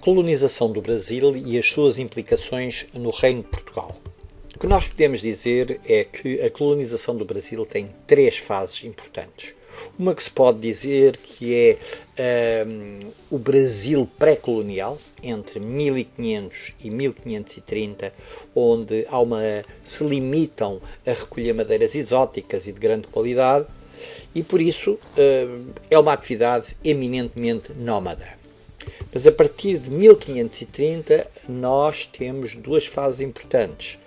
colonização do Brasil e as suas implicações no Reino de Portugal. O que nós podemos dizer é que a colonização do Brasil tem três fases importantes. Uma que se pode dizer que é o Brasil pré-colonial, entre 1500 e 1530, onde se limitam a recolher madeiras exóticas e de grande qualidade, e por isso é uma atividade eminentemente nómada. Mas a partir de 1530 nós temos duas fases importantes.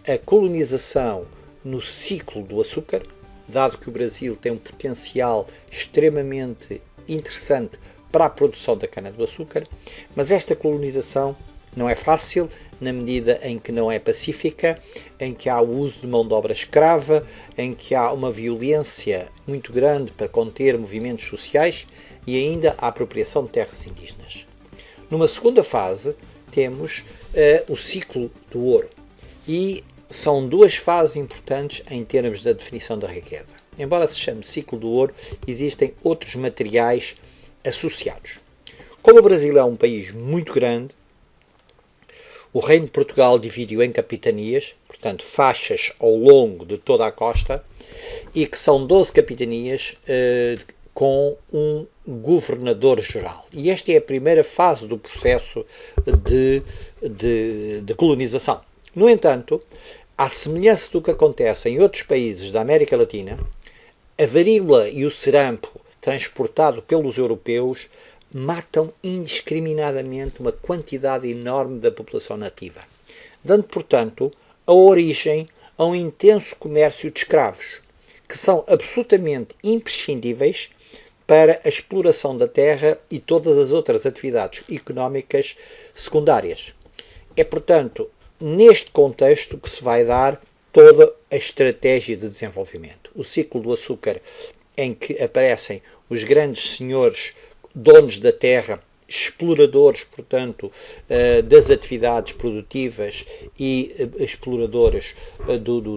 A colonização no ciclo do açúcar, dado que o Brasil tem um potencial extremamente interessante para a produção da cana-do-açúcar, mas esta colonização não é fácil, na medida em que não é pacífica, em que há o uso de mão de obra escrava, em que há uma violência muito grande para conter movimentos sociais e ainda a apropriação de terras indígenas. Numa segunda fase, temos o ciclo do ouro. E são duas fases importantes em termos da definição da riqueza. Embora se chame ciclo do ouro, existem outros materiais associados. Como o Brasil é um país muito grande, o Reino de Portugal dividiu em capitanias, portanto faixas ao longo de toda a costa, e que são 12 capitanias com um governador-geral. E esta é a primeira fase do processo de colonização. No entanto, à semelhança do que acontece em outros países da América Latina, a varíola e o sarampo transportado pelos europeus matam indiscriminadamente uma quantidade enorme da população nativa, dando, portanto, a origem a um intenso comércio de escravos, que são absolutamente imprescindíveis para a exploração da terra e todas as outras atividades económicas secundárias. É, portanto, neste contexto que se vai dar toda a estratégia de desenvolvimento. O ciclo do açúcar, em que aparecem os grandes senhores donos da terra, exploradores, portanto, das atividades produtivas e exploradores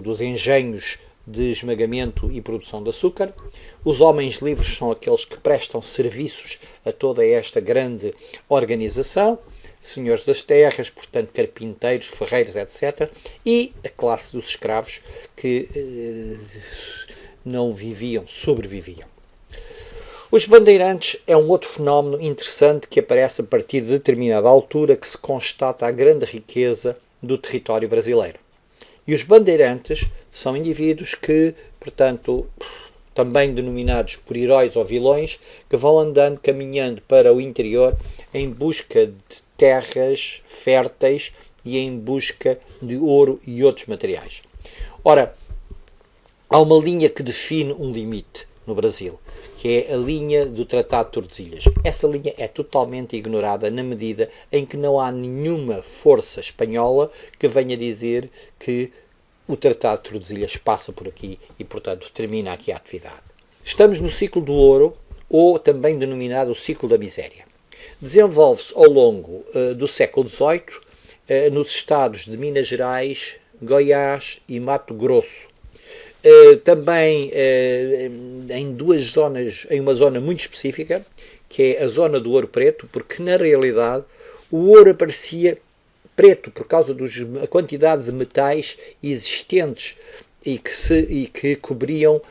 dos engenhos de esmagamento e produção de açúcar. Os homens livres são aqueles que prestam serviços a toda esta grande organização, senhores das terras, portanto, carpinteiros, ferreiros, etc. E a classe dos escravos que não viviam, sobreviviam. Os bandeirantes é um outro fenómeno interessante que aparece a partir de determinada altura que se constata a grande riqueza do território brasileiro. E os bandeirantes são indivíduos que, portanto, também denominados por heróis ou vilões, que vão andando, caminhando para o interior em busca de terras férteis e em busca de ouro e outros materiais. Ora, há uma linha que define um limite no Brasil, que é a linha do Tratado de Tordesilhas. Essa linha é totalmente ignorada na medida em que não há nenhuma força espanhola que venha dizer que o Tratado de Tordesilhas passa por aqui e, portanto, termina aqui a atividade. Estamos no ciclo do ouro, ou também denominado o ciclo da miséria. Desenvolve-se ao longo do século XVIII nos estados de Minas Gerais, Goiás e Mato Grosso. Também em duas zonas, em uma zona muito específica, que é a zona do ouro preto, porque na realidade o ouro aparecia preto por causa da quantidade de metais existentes e que cobriam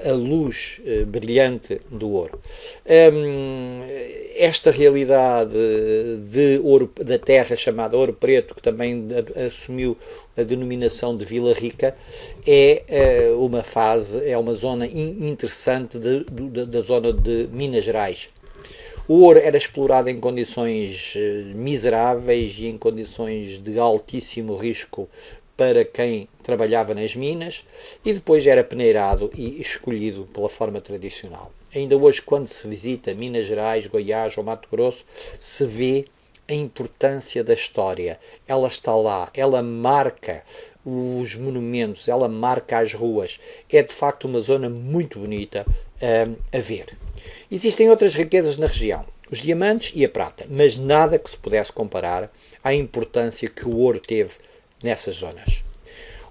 a luz brilhante do ouro. Esta realidade de ouro, da terra chamada ouro preto, que também assumiu a denominação de Vila Rica, é uma zona interessante da zona de Minas Gerais. O ouro era explorado em condições miseráveis e em condições de altíssimo risco para quem trabalhava nas minas, e depois era peneirado e escolhido pela forma tradicional. Ainda hoje, quando se visita Minas Gerais, Goiás ou Mato Grosso, se vê a importância da história. Ela está lá, ela marca os monumentos, ela marca as ruas. É de facto uma zona muito bonita a ver. Existem outras riquezas na região, os diamantes e a prata, mas nada que se pudesse comparar à importância que o ouro teve nessas zonas.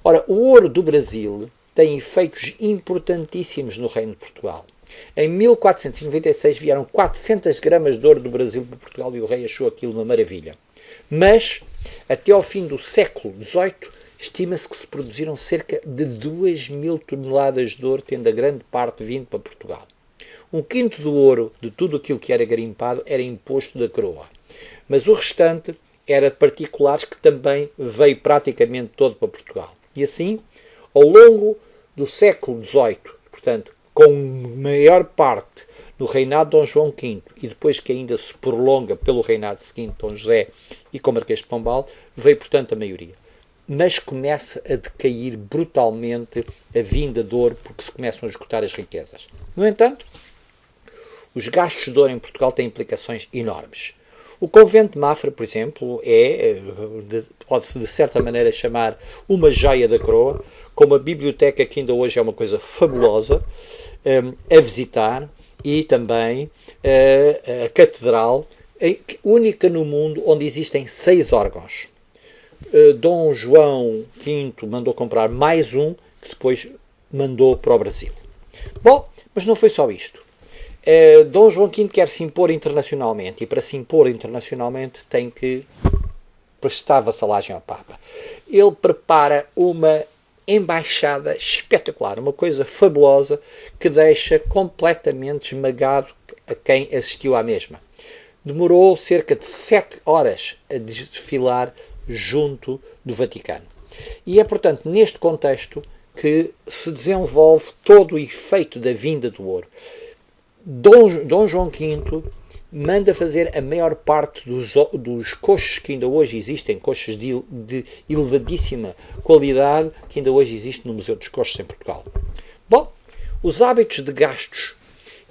Ora, o ouro do Brasil tem efeitos importantíssimos no Reino de Portugal. Em 1496 vieram 400 gramas de ouro do Brasil para Portugal e o rei achou aquilo uma maravilha. Mas, até ao fim do século XVIII, estima-se que se produziram cerca de 2.000 toneladas de ouro, tendo a grande parte vindo para Portugal. Um quinto do ouro de tudo aquilo que era garimpado era imposto da coroa. Mas o restante era de particulares que também veio praticamente todo para Portugal. E assim, ao longo do século XVIII, portanto, com maior parte no reinado de Dom João V e depois que ainda se prolonga pelo reinado seguinte, Dom José e com Marquês de Pombal, veio, portanto, a maioria. Mas começa a decair brutalmente a vinda de ouro porque se começam a esgotar as riquezas. No entanto, os gastos de ouro em Portugal têm implicações enormes. O convento de Mafra, por exemplo, pode-se de certa maneira chamar uma joia da coroa, com uma biblioteca que ainda hoje é uma coisa fabulosa a visitar, e também a catedral, única no mundo onde existem 6 órgãos. Dom João V mandou comprar mais um, que depois mandou para o Brasil. Bom, mas não foi só isto. Dom João V quer se impor internacionalmente, e para se impor internacionalmente tem que prestar vassalagem ao Papa. Ele prepara uma embaixada espetacular, uma coisa fabulosa que deixa completamente esmagado a quem assistiu à mesma. Demorou cerca de 7 horas a desfilar junto do Vaticano. E é, portanto, neste contexto que se desenvolve todo o efeito da vinda do ouro. Dom João V manda fazer a maior parte dos coxos que ainda hoje existem, coxos de elevadíssima qualidade, que ainda hoje existem no Museu dos Coxos em Portugal. Bom, os hábitos de gastos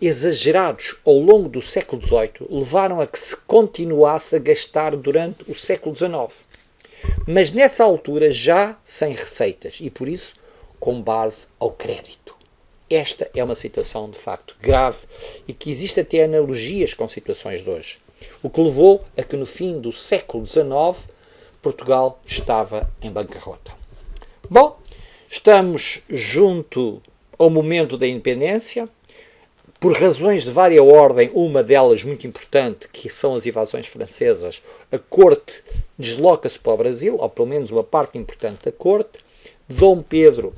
exagerados ao longo do século XVIII levaram a que se continuasse a gastar durante o século XIX. Mas nessa altura já sem receitas e, por isso, com base ao crédito. Esta é uma situação, de facto, grave e que existe até analogias com situações de hoje. O que levou a que, no fim do século XIX, Portugal estava em bancarrota. Bom, estamos junto ao momento da independência. Por razões de vária ordem, uma delas muito importante, que são as invasões francesas, a corte desloca-se para o Brasil, ou pelo menos uma parte importante da corte. Dom Pedro,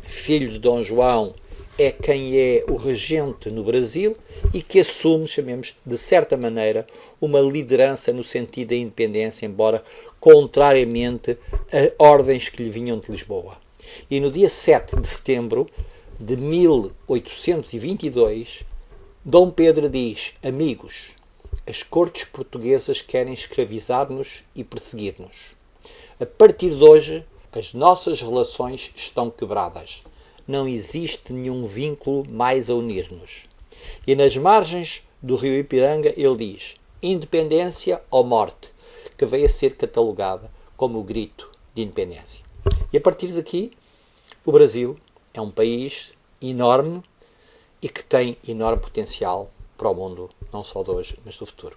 filho de Dom João, é quem é o regente no Brasil e que assume, chamemos, de certa maneira, uma liderança no sentido da independência, embora contrariamente a ordens que lhe vinham de Lisboa. E no dia 7 de setembro de 1822, Dom Pedro diz: amigos, as cortes portuguesas querem escravizar-nos e perseguir-nos. A partir de hoje, as nossas relações estão quebradas. Não existe nenhum vínculo mais a unir-nos. E nas margens do rio Ipiranga ele diz: independência ou morte, que veio a ser catalogada como o grito de independência. E a partir daqui, o Brasil é um país enorme e que tem enorme potencial para o mundo, não só de hoje, mas do futuro.